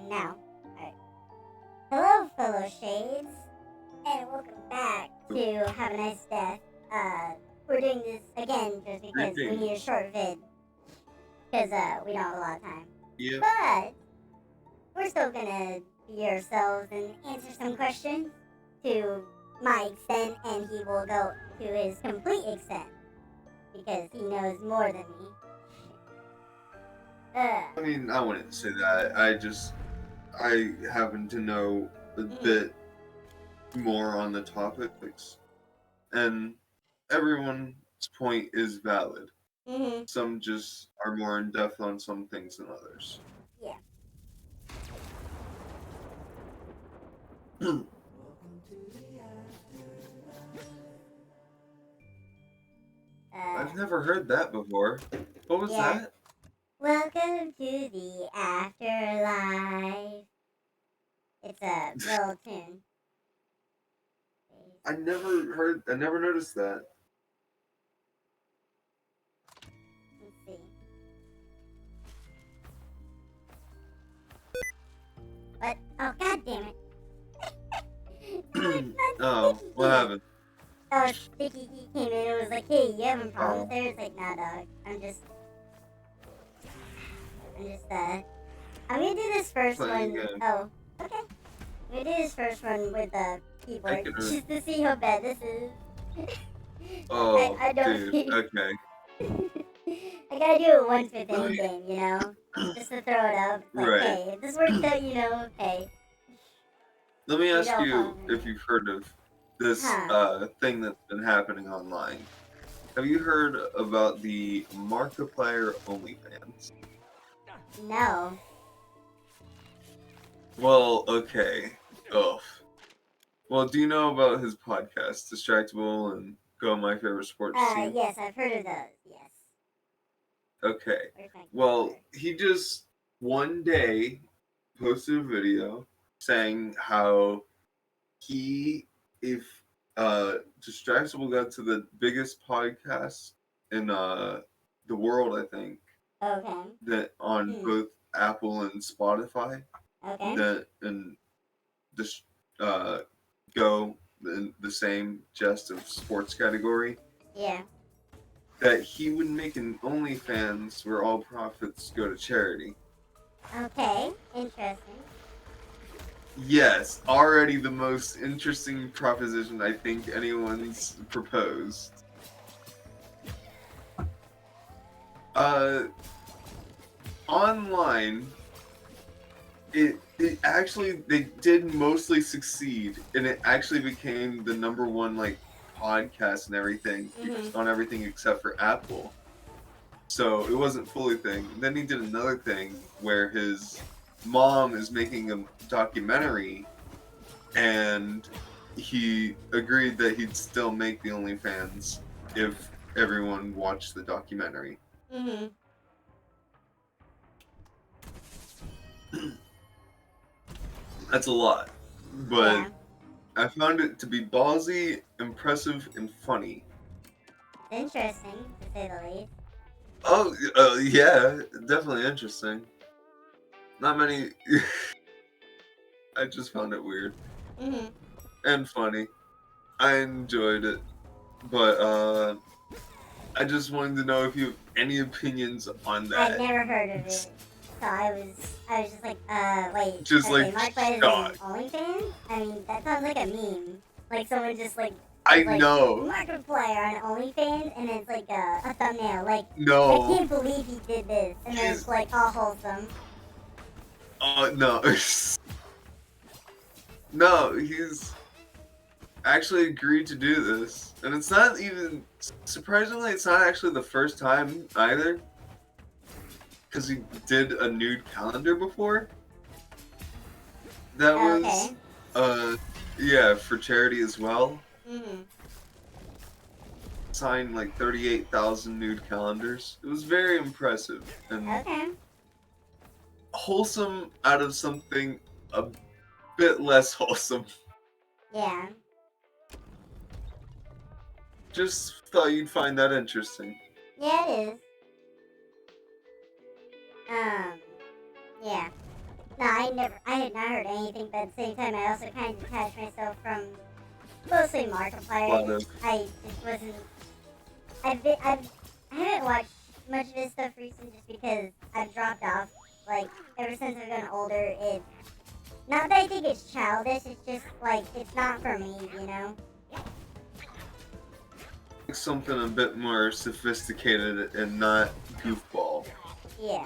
Now. Alright. Hello, fellow shades, and welcome back to Have a Nice Death. We're doing this again just because we need a short vid. Because, we don't have a lot of time. Yep. But, we're still gonna be ourselves and answer some questions to my extent, and he will go to his complete extent. Because he knows more than me. I mean, I wouldn't say that. I happen to know a bit more on the topics, and everyone's point is valid. Some just are more in depth on some things than others. Yeah. I've never heard that before. What was that? Welcome to the afterlife. It's a little tune. I never noticed that. Let's see. What? Oh, god damn it. Oh, what happened? Oh, Sticky he came in and was like, hey, you having problems there? It's like, nah, dog. I'm gonna do this first one. Oh, okay. I'm gonna do this first one with the keyboard just to see how bad this is. Oh, I don't dude, okay. I gotta do it once with any game, you know? Just to throw it out. Like, Right. hey, if this works out, you know, hey. Let me ask you if you've heard of this thing that's been happening online. Have you heard about the Markiplier OnlyFans? No. Well, okay. Oh. Well, do you know about his podcast, Distractable and Go My Favorite Sports Team? Yes, I've heard of those, yes. Okay. Well, he just one day posted a video saying how if Distractable got to the biggest podcast in the world, I think. Okay. That on both Apple and Spotify. Okay. That and just go in the same just of sports category. Yeah. That he would make an OnlyFans where all profits go to charity. Okay, interesting. Yes, already the most interesting proposition I think anyone's proposed. Online, it actually, they did mostly succeed, and it actually became the #1 like podcast and everything on everything except for Apple. So it wasn't fully a thing. Then he did another thing where his mom is making a documentary, and he agreed that he'd still make the OnlyFans if everyone watched the documentary. That's a lot, but I found it to be ballsy, impressive, and funny. Interesting, to say the least. Oh, yeah, definitely interesting. Not many. I just found it weird and funny. I enjoyed it, but I just wanted to know if you have any opinions on that. I've never heard of it, so I was just like, wait. Just like Markiplier OnlyFans? I mean, that sounds like a meme. Like someone just like. I know. Markiplier on OnlyFans, and it's like a thumbnail. Like, no. I can't believe he did this, and then it's like all wholesome. Oh no. No, he's actually agreed to do this. And it's not even, surprisingly, it's not actually the first time either. Because he did a nude calendar before. That was, yeah, for charity as well. Signed like 38,000 nude calendars. It was very impressive. And wholesome out of something a bit less wholesome. Yeah. Just thought you'd find that interesting. Yeah, it is. Yeah. No, I had not heard anything, but at the same time, I also kind of detached myself from mostly Markiplier. I just wasn't. I haven't watched much of his stuff recently just because I've dropped off. Like, ever since I've gotten older, not that I think it's childish, it's just, like, it's not for me, you know? Something a bit more sophisticated and not goofball. Yeah.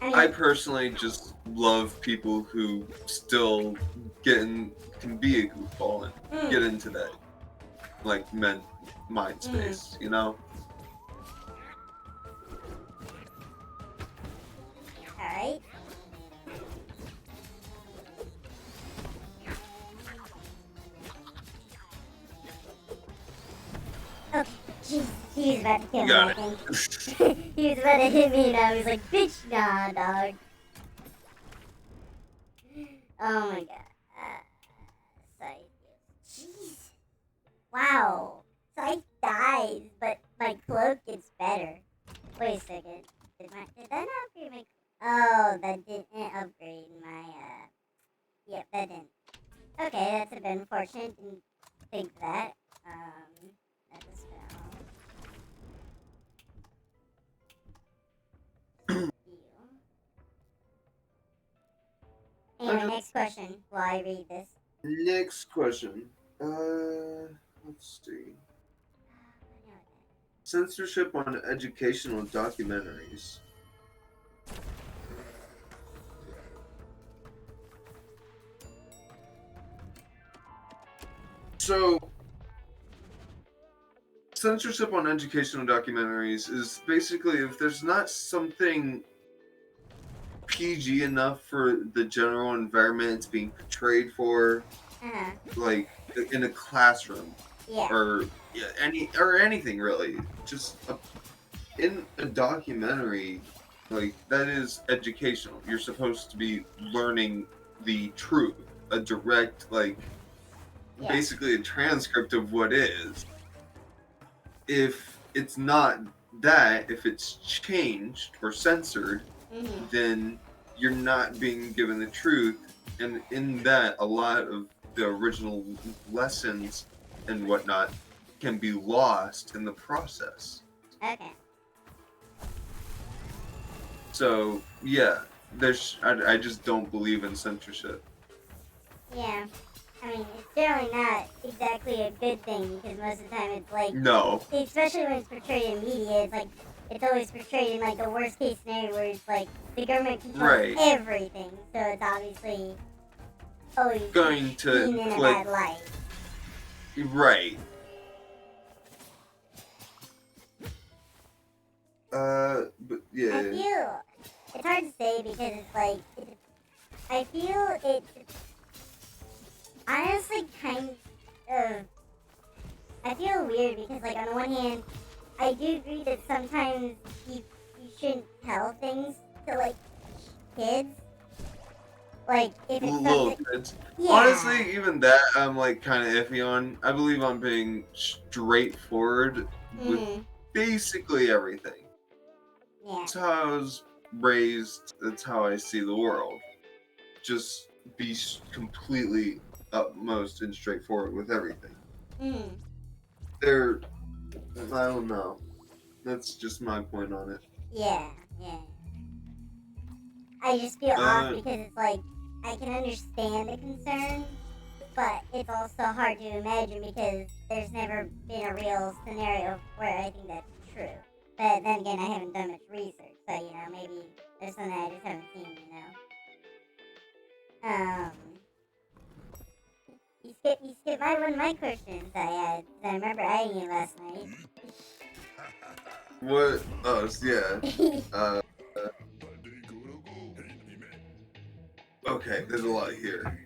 I personally just love people who still can be a goofball and get into that, like, mind space, you know? Alright. Okay, jeez, he was about to kill me, I think. He was about to hit me and I was like, bitch, nah, dog. Oh my god. Scythe. Jeez. Wow. Scythe dies, but my cloak gets better. Wait a second. Did that not upgrade my... Oh, that didn't upgrade my, Yep, that didn't. Okay, that's a bit unfortunate. Didn't think that. That's a spell. Anyway, next question while I read this. Next question. Let's see. Censorship on educational documentaries. So, censorship on educational documentaries is basically if there's not something PG enough for the general environment it's being portrayed for, like in a classroom, or anything really, just in a documentary, like that is educational. You're supposed to be learning the truth, a direct, like, basically a transcript of what is. If it's not that, if it's changed or censored, then you're not being given the truth, and in that, a lot of the original lessons and whatnot can be lost in the process. Okay. So yeah, I just don't believe in censorship. Yeah. I mean, it's generally not exactly a good thing, because most of the time it's like... No. Especially when it's portrayed in media, it's like, it's always portrayed in like the worst case scenario where it's like, the government controls everything, so it's obviously always going to seen in a bad light. Right. But yeah. I feel, it's hard to say because it's like, I feel it's honestly kind of, I feel weird because, like, on the one hand, I do agree that sometimes you shouldn't tell things to, like, kids. Like, if it's little kids. Yeah. Honestly, even that I'm, like, kind of iffy on. I believe I'm being straightforward with basically everything. Yeah. That's how I was raised. That's how I see the world. Just be completely utmost and straightforward with everything. I don't know. That's just my point on it. Yeah. I just feel off because it's like, I can understand the concern, but it's also hard to imagine because there's never been a real scenario where I think that's true. But then again, I haven't done much research, so, you know, maybe there's something I just haven't seen, you know? You skipped one of my questions I had. I remember adding it last night. What? Oh, yeah. Okay, there's a lot here.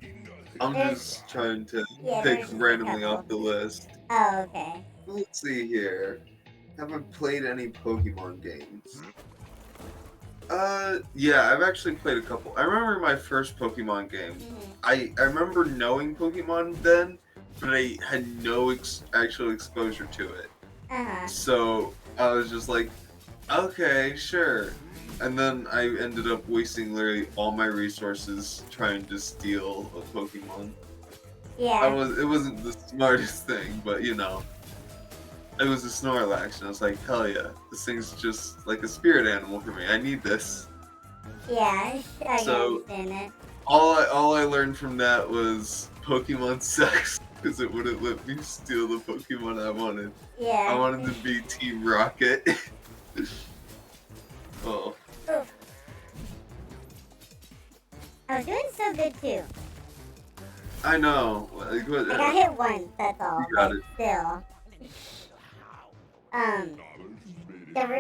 I'm just trying to pick randomly off the list. Oh, okay. Let's see here. Have I played any Pokemon games? Yeah, I've actually played a couple. I remember my first Pokemon game. I remember knowing Pokemon then, but I had no actual exposure to it. So I was just like, okay, sure. And then I ended up wasting literally all my resources trying to steal a Pokemon. Yeah. It wasn't the smartest thing, but you know. It was a Snorlax, and I was like, hell yeah, this thing's just like a spirit animal for me. I need this. Yeah, I So, can understand that. all I learned from that was Pokemon sucks, because it wouldn't let me steal the Pokemon I wanted. Yeah. I wanted to be Team Rocket. Oh. Oof. I was doing so good too. I know. Like, what, I got hit once, that's all. You got but it. still.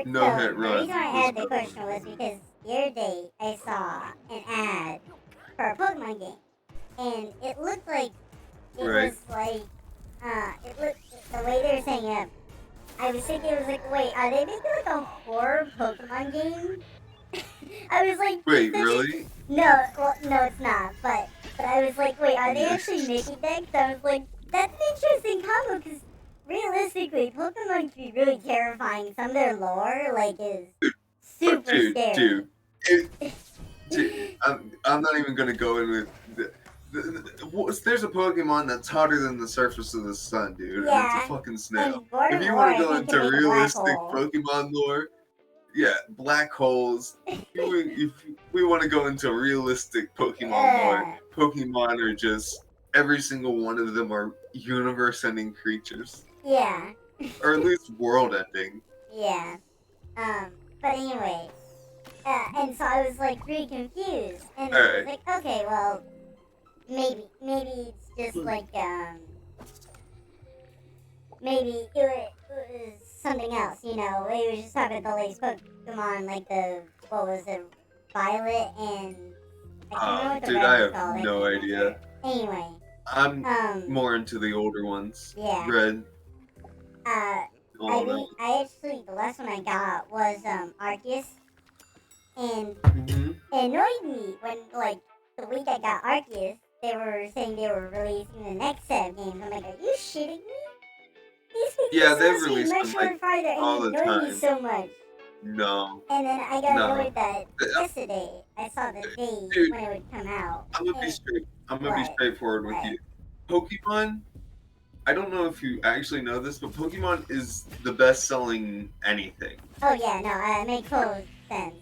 No hit The run reason I was added the good. question was because the other day I saw an ad for a Pokemon game, and it looked like it Right. was like it looked the way they were saying it. I was thinking it was like, wait, are they making like a horror Pokemon game? I was like, Wait, really? No, well, no, it's not. But I was like, wait, are they Yeah. actually making that? Because I was like, that's an interesting combo. Because realistically, Pokemon can be really terrifying. Some of their lore, like, is super scary. Dude, I'm not even gonna go in with. There's a Pokemon that's hotter than the surface of the sun, dude, and it's a Yeah, fucking snail. and Lord If of you War, want to I go think, can into make a black realistic hole. Pokemon lore, yeah, black holes. If we want to go into realistic Pokemon lore, Pokemon are just every single one of them are universe-ending creatures, Yeah. or at least world-ending. Yeah. But anyway, and so I was like pretty confused, and then I was Alright. like, okay, well, maybe it's just like maybe it was something else, you know. We were just talking about the latest Pokemon, like what was it, Violet and I can't remember what the Dude, red I was have called. no I can't idea. remember. Anyway, I'm more into the older ones. Yeah. Red. All that. I actually the last one I got was Arceus, and Mm-hmm. it annoyed me when like the week I got Arceus, they were saying they were releasing the next set of games. I'm like, are you shitting me? These things Yeah, are they supposed to be release much them more like farther, and all it the annoyed me time. so much. No. And then I got No. annoyed that yesterday I saw the date Dude, when it would come out. I'm gonna be straightforward with you. Pokemon, I don't know if you actually know this, but Pokemon is the best selling anything. Oh yeah, no, it makes total sense.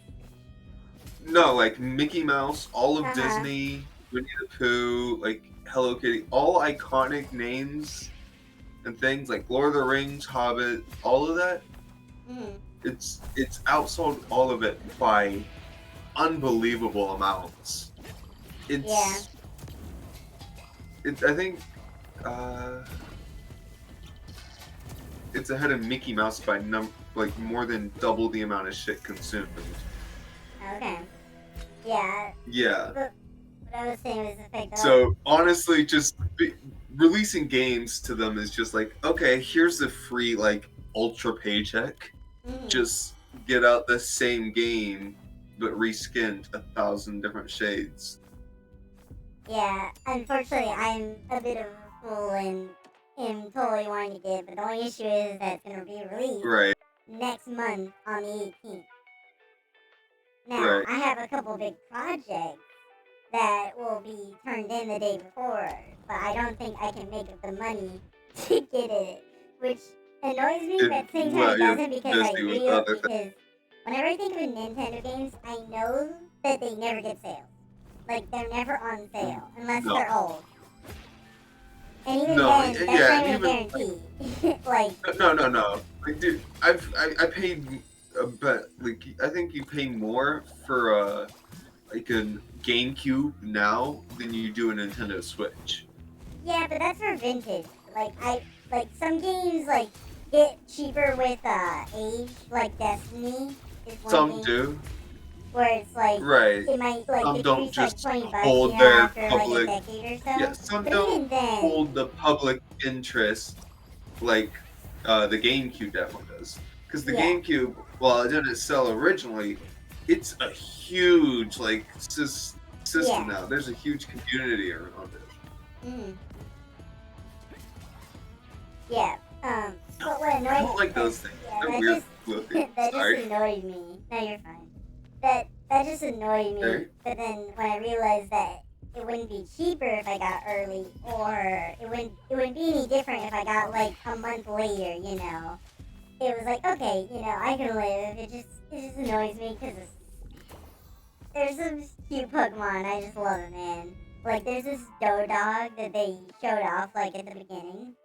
No, like Mickey Mouse, all of Uh-huh. Disney, Winnie the Pooh, like Hello Kitty, all iconic names and things like Lord of the Rings, Hobbit, all of that. Mm-hmm. It's outsold all of it by unbelievable amounts. I think it's ahead of Mickey Mouse by like more than double the amount of shit consumed. Okay. Yeah. Yeah. What I was saying was the fact that So honestly, just releasing games to them is just like, okay, here's a free like ultra paycheck. Just get out the same game, but reskinned 1,000 different shades. Yeah, unfortunately, I'm a bit of a fool and am totally wanting to get it, but the only issue is that it's going to be released next month on the 18th. Now, I have a couple big projects that will be turned in the day before, but I don't think I can make up the money to get it, which annoys me, but at the same time it doesn't because whenever I think of Nintendo games, I know that they never get sales. Like, they're never on sale, unless they're old. And even then, that's not even a guarantee. Like... No. Like, dude, I paid, but, like, I think you pay more for, like, a GameCube now than you do a Nintendo Switch. Yeah, but that's for vintage. Like, some games, like, get cheaper with, age, like Destiny is one Some game. do. Where it's like, it might like decrease like $20, hold after like a decade or so. Yeah, some but don't even then, hold the public interest like the GameCube definitely does. Because the GameCube, while it didn't sell originally, it's a huge like system now. There's a huge community around it. Mm. Yeah. But what annoys I don't like those things. They're weird looking. that just annoyed me. No, you're fine. that just annoyed me. Okay. But then when I realized that it wouldn't be cheaper if I got early, or it wouldn't be any different if I got like a month later, you know. It was like, okay, you know, I can live. It just annoys me because there's some cute Pokemon. I just love it, man. Like there's this Dog that they showed off like at the beginning.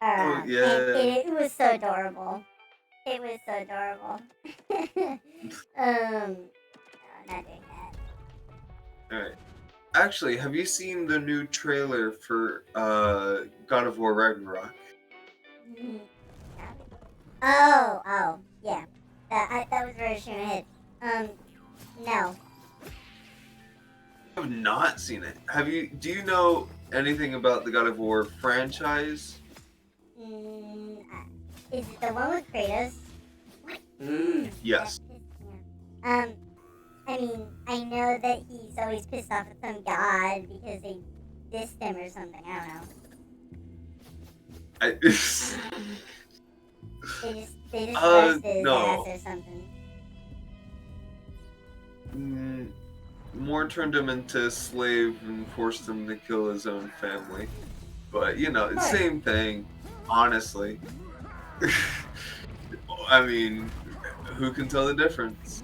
Oh And yeah. it was so adorable. It was so adorable. No, not doing that. All right. Actually, have you seen the new trailer for God of War Ragnarok? Mhm. Oh, yeah. That was very shooting ahead. No. I have not seen it. Do you know anything about the God of War franchise? Is it the one with Kratos? Yes. Yeah. I mean, I know that he's always pissed off at some god because they dissed him or something. I don't know. They just roasted his no. ass or something. More turned him into a slave and forced him to kill his own family. But, you know, same thing, honestly. I mean, who can tell the difference?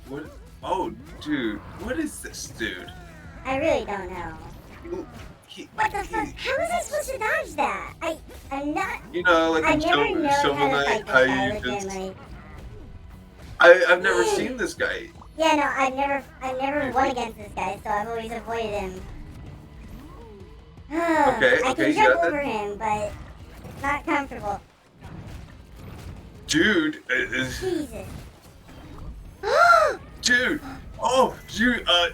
What? Oh, dude, what is this dude? I really don't know. What the fuck? How was I supposed to dodge that? I'm not. You know, like I've never known how to fight this guy legitimately. I've never seen this guy. Yeah, no, I've never won against this guy, so I've always avoided him. I can jump over him, but it's not comfortable. Dude, Jesus. Dude, oh, dude, I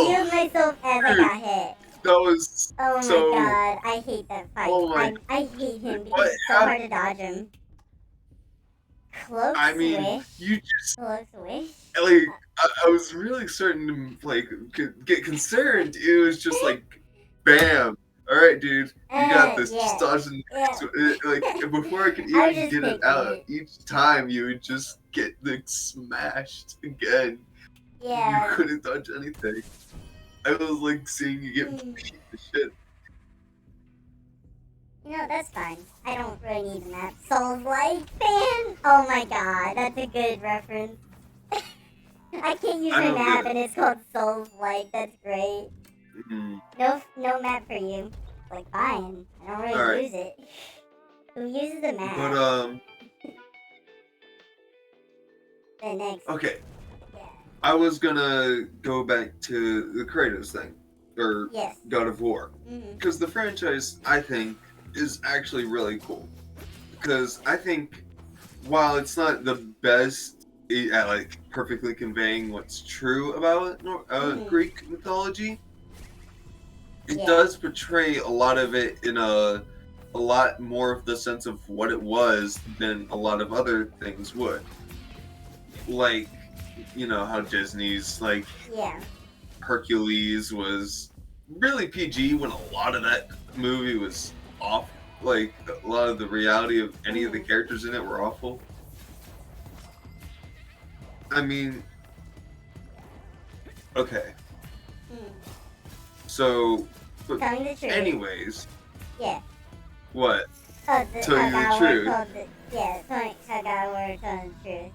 healed myself as I got hit. That was oh my so... god, I hate that fight. Oh I hate him because it's so hard to dodge him. Cloak mean, swish. you just... Cloak swish. Like, I was really starting to, like, get concerned. It was just like, bam. Alright, dude, you got this. Yeah. Just dodge the next one. Like, before I could I even get it out, each time you would just get, like, smashed again. Yeah. You couldn't dodge anything. I was, like, seeing you get beat to shit. You know, that's fine. I don't really need a map. Souls-like fan? Oh my god, that's a good reference. I can't use my map and it's called Souls-like. That's great. No map for you. Like, fine. I don't really use it. Who uses a map? But, The next. okay. Yeah. I was gonna go back to the Kratos thing. Or God of War. Because the franchise, I think, is actually really cool. Because I think, while it's not the best at, like, perfectly conveying what's true about Greek mythology, it does portray a lot of it in a lot more of the sense of what it was than a lot of other things would. Like, you know, how Disney's, like, Hercules was really PG when a lot of that movie was off. Like, a lot of the reality of any of the characters in it were awful. I mean, okay. So, but anyways. Yeah. What? Oh, tell you the truth. How God War telling the truth.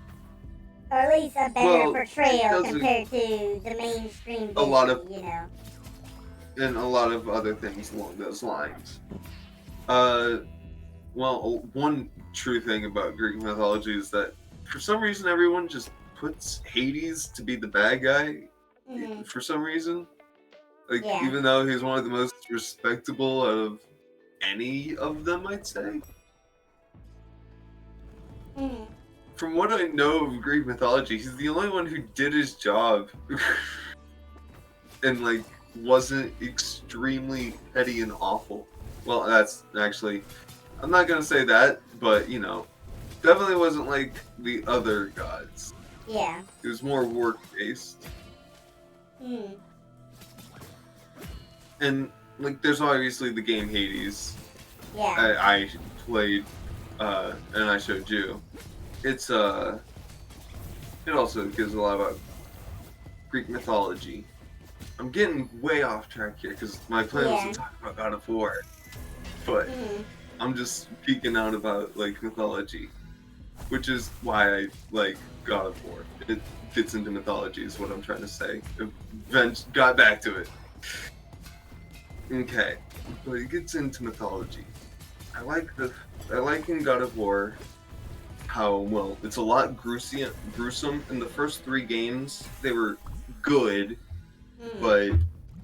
Or at least a better portrayal compared to the mainstream Disney, you know. And a lot of other things along those lines. Well, one true thing about Greek mythology is that for some reason everyone just puts Hades to be the bad guy. For some reason. Like, even though he's one of the most respectable of any of them, I'd say. From what I know of Greek mythology, he's the only one who did his job. And, like, wasn't extremely petty and awful. Well, that's actually... I'm not gonna say that, but, you know, definitely wasn't like the other gods. Yeah. It was more work-based. And, like, there's obviously the game Hades. Yeah. I played, and I showed you. It's, It also gives a lot about Greek mythology. I'm getting way off track here because my plan was to talk about God of War, but I'm just geeking out about like mythology, which is why I like God of War. It gets into mythology, is what I'm trying to say. Got back to it. Okay, but it gets into mythology. I like in God of War how well it's a lot gruesome. In the first 3 games, they were good, but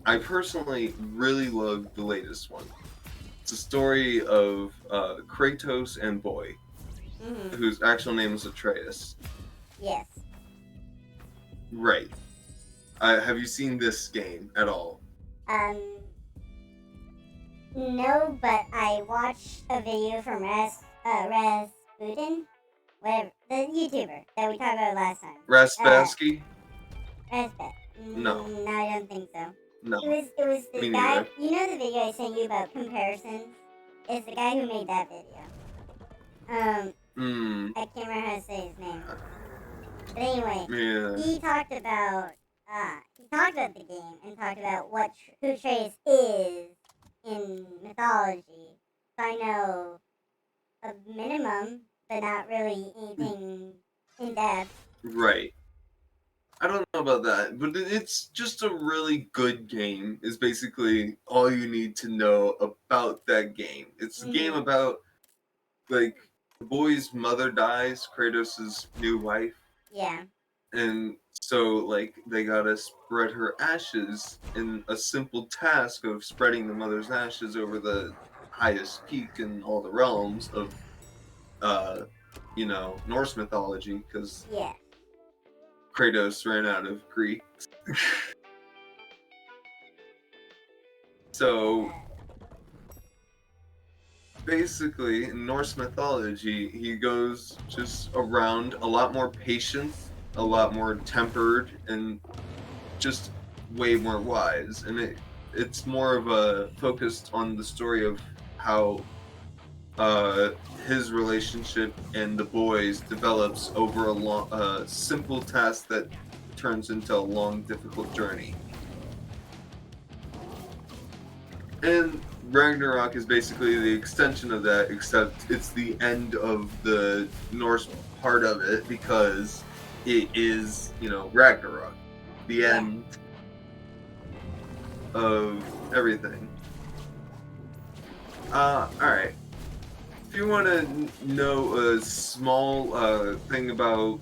I personally really love the latest one. It's a story of Kratos and Boy, whose actual name is Atreus. Yes. Right. Have you seen this game at all? No, but I watched a video from Rasputin, whatever, the YouTuber that we talked about last time. Raspassky? Raspat. No. No, I don't think so. No. It was the Me guy. neither. You know the video I sent you about comparisons? It's the guy who made that video. I can't remember how to say his name. But anyway, he talked about the game and talked about who Trace is in mythology. So I know a minimum, but not really anything in depth. Right. I don't know about that, but it's just a really good game, is basically all you need to know about that game. It's a game about, like, the boy's mother dies, Kratos' new wife. Yeah. And so, like, they gotta spread her ashes in a simple task of spreading the mother's ashes over the highest peak in all the realms of, Norse mythology, because Kratos ran out of Greek. So, basically, in Norse mythology, he goes just around a lot more patient, a lot more tempered, and just way more wise. And it's more of a focused on the story of how his relationship and the boys develops over a simple task that turns into a long, difficult journey. And Ragnarok is basically the extension of that, except it's the end of the Norse part of it because it is, Ragnarok. The end of everything. Alright. If you want to know a small thing about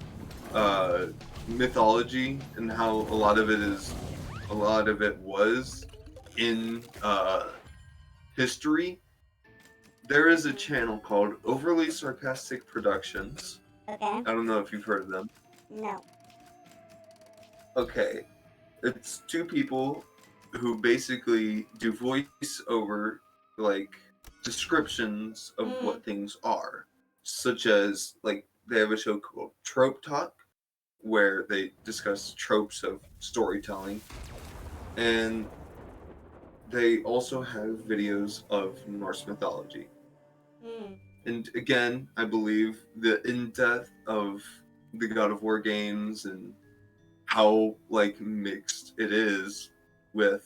mythology and how a lot of it was in history, there is a channel called Overly Sarcastic Productions. Okay. I don't know if you've heard of them. No. Okay. It's 2 people who basically do voice over, like, descriptions of what things are. Such as, like, they have a show called Trope Talk, where they discuss tropes of storytelling. And they also have videos of Norse mythology. And again, I believe the in-depth of the God of War games and how, like, mixed it is with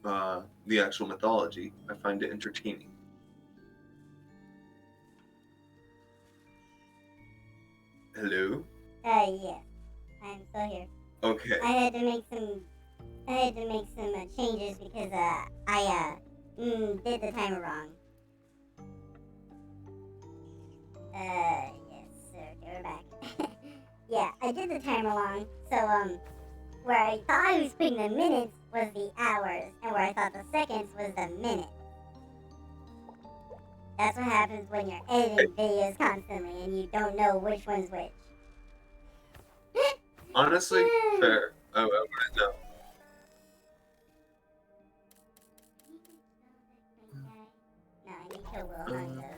the actual mythology, I find it entertaining. Hello? Yeah. I'm still here. Okay. I had to make some changes because I did the timer wrong. Yes, sir. Okay, we're back. Yeah, I did the timer wrong. So where I thought I was putting the minutes was the hours, and where I thought the seconds was the minutes. That's what happens when you're editing videos constantly and you don't know which one's which. Honestly, fair. I wouldn't know. No, I need to kill Will Hung more.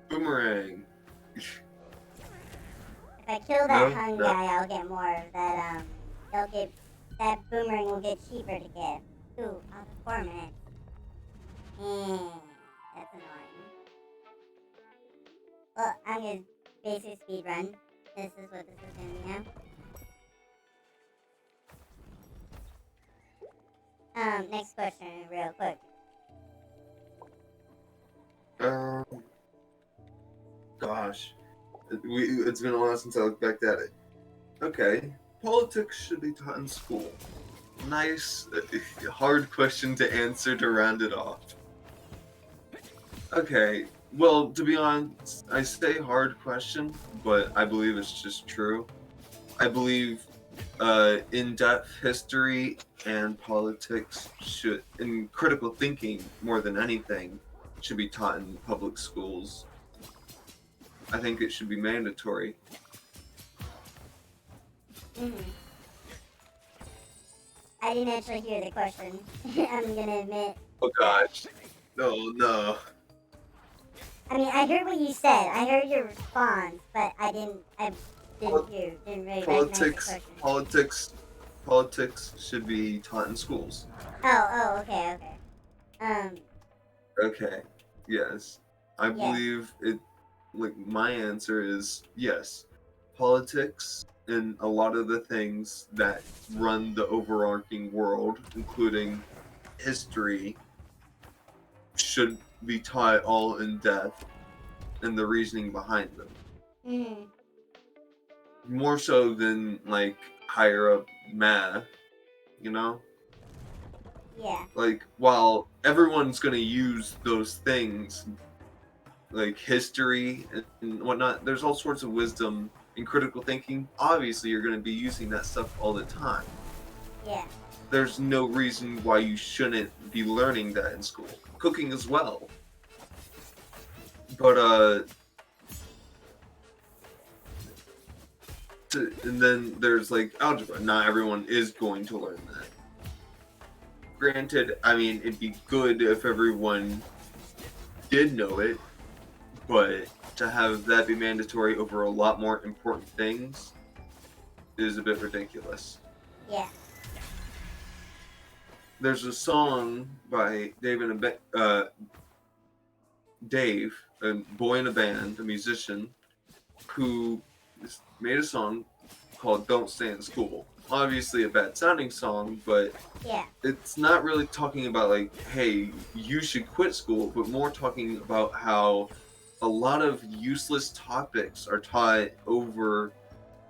Boomerang. If I kill that Hung guy, I'll get more of that. That boomerang will get cheaper to get. Ooh, after 4 minutes. That's annoying. Well, I'm gonna basic speed run. This is what this is gonna be now. Next question, real quick. Gosh, it's been a while since I looked back at it. Okay, politics should be taught in school. Nice, hard question to answer to round it off. Okay, well, to be honest, I say hard question, but I believe it's just true. I believe in-depth history and politics and critical thinking more than anything, should be taught in public schools. I think it should be mandatory. I didn't actually hear the question. I'm gonna admit. Oh gosh, no. I mean, I heard what you said. I heard your response, but I didn't really recognize the question. Politics should be taught in schools. Oh, okay. Okay, yes. I believe it, like, my answer is yes. Politics and a lot of the things that run the overarching world, including history, should be taught all in depth and the reasoning behind them. More so than, like, higher up math, you know? Yeah. Like, while everyone's gonna use those things, like history and whatnot, there's all sorts of wisdom and critical thinking. Obviously, you're gonna be using that stuff all the time. Yeah. There's no reason why you shouldn't be learning that in school. Cooking as well. But, and then there's, like, algebra. Not everyone is going to learn that. Granted, I mean, it'd be good if everyone did know it, but to have that be mandatory over a lot more important things is a bit ridiculous. Yeah. There's a song by Dave, a boy in a band, a musician, who made a song called Don't Stay in School. Obviously a bad sounding song, but it's not really talking about, like, hey, you should quit school, but more talking about how a lot of useless topics are taught over,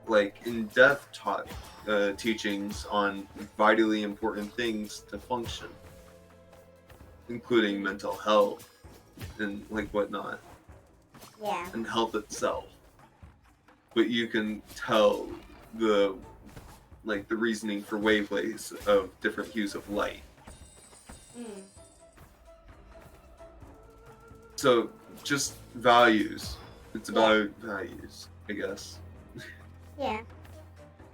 like, in-depth teachings on vitally important things to function, including mental health and, like, whatnot. Yeah. And health itself. But you can tell the reasoning for wavelengths of different hues of light. So, just values. It's about values, I guess. Yeah.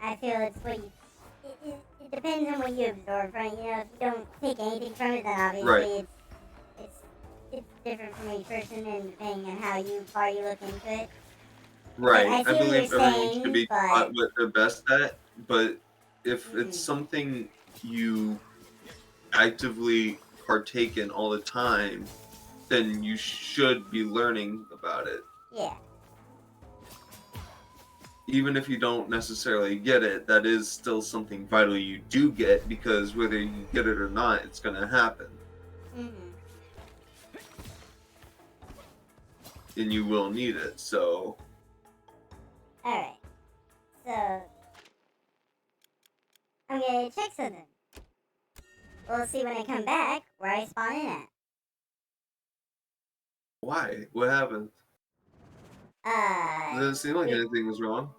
I feel it's what you... It depends on what you absorb from it. You know, if you don't take anything from it, then obviously it's different from each person, and depending on how far you look into it. Right. I believe everyone should be taught what they're best at, but if it's something you actively partake in all the time, then you should be learning about it. Yeah. Even if you don't necessarily get it, that is still something vital you do get, because whether you get it or not, it's going to happen. And you will need it, so... Alright. So... I'm gonna check something. We'll see when I come back where I spawn in at. Why? What happened? It doesn't seem like anything was wrong.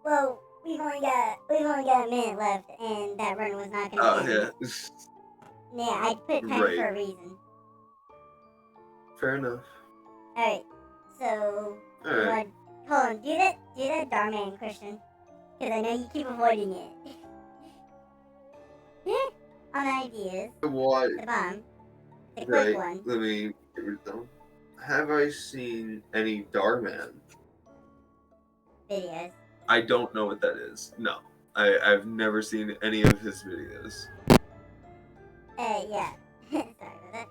Well, we've only got a minute left, and that run was not gonna end. Yeah. Yeah, I put time for a reason. Fair enough. Alright, so... Hold on, do that Darman question. Because I know you keep avoiding it. On ideas. What? The bomb. The quick one. Let me get it down. Have I seen any Darman videos? I don't know what that is. No. I've never seen any of his videos. Yeah. Sorry about that.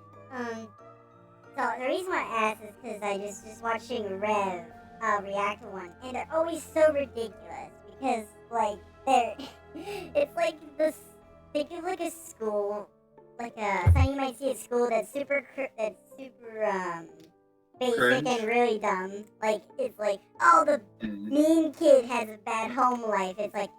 So the reason why I asked is because I just watching Rev react to one, and they're always so ridiculous because, like, it's like this. They give, like, a school something you might see at school that's super basic Cringe. and really dumb. Like, it's like, oh, the Mm. mean kid has a bad home life. It's like,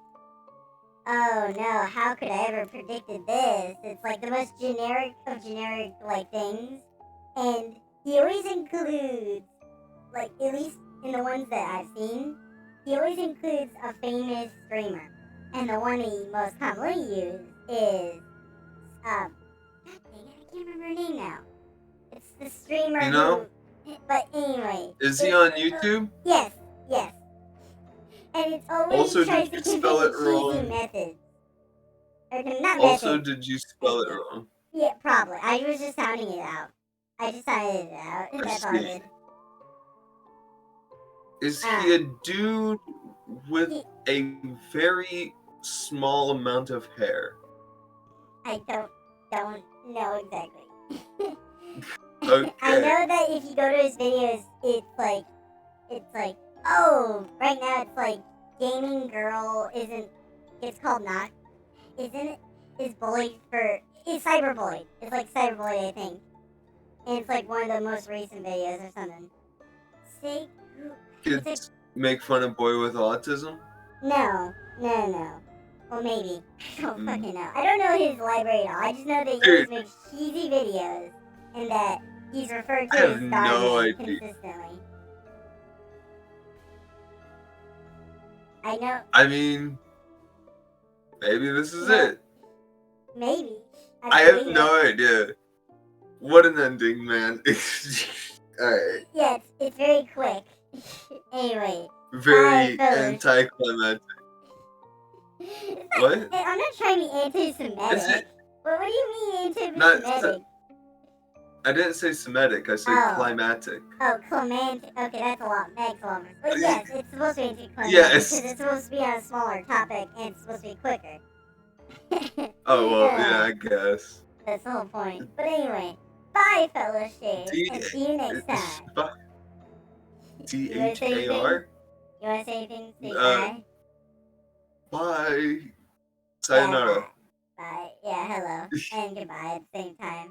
oh no, how could I ever predicted this? It's like the most generic of generic like things, and he always includes, like, at least in the ones that I've seen, he always includes a famous streamer, and the one he most commonly uses is God dang it, I can't remember her name now. It's the streamer You know? but anyway. Is he on YouTube? Yes, yes. And it's always Also, tries did to you convey spell it cheesy wrong? methods. Or not Also, methods. did you spell it wrong? Yeah, probably. I was just sounding it out. I just sounded it out, and I that's all see. good. Is he a dude with a very small amount of hair? I don't know exactly. Okay. I know that if you go to his videos, it's like, oh, right now it's like gaming girl it's called not, is bullied for, is cyberbullied. It's like cyberbullied, I think. And it's like one of the most recent videos or something. Kids make fun of boy with autism? No. Well, maybe. I don't fucking know. I don't know his library at all. I just know that he always makes cheesy videos, and that he's referred to I have as no Dogman idea. consistently. I know. I mean, maybe this is it. Maybe. I have no idea. What an ending, man. Alright. Yeah, it's very quick. Anyway. Very fellas. anticlimactic. What? I'm not trying to be anti-Semitic. Is it? What do you mean anti-Semitic? I didn't say Semitic, I said climatic. Oh, climactic. Okay, that's a lot. Makes a lot more sense. But yes, it's supposed to be anti-climactic Yes. because it's supposed to be on a smaller topic and it's supposed to be quicker. Oh, well, yeah, I guess. That's the whole point. But anyway, bye, fellow shades, and see you next time. THAR? You want to say anything? Say bye? Bye. Sayonara. Bye. Yeah, hello. And goodbye at the same time.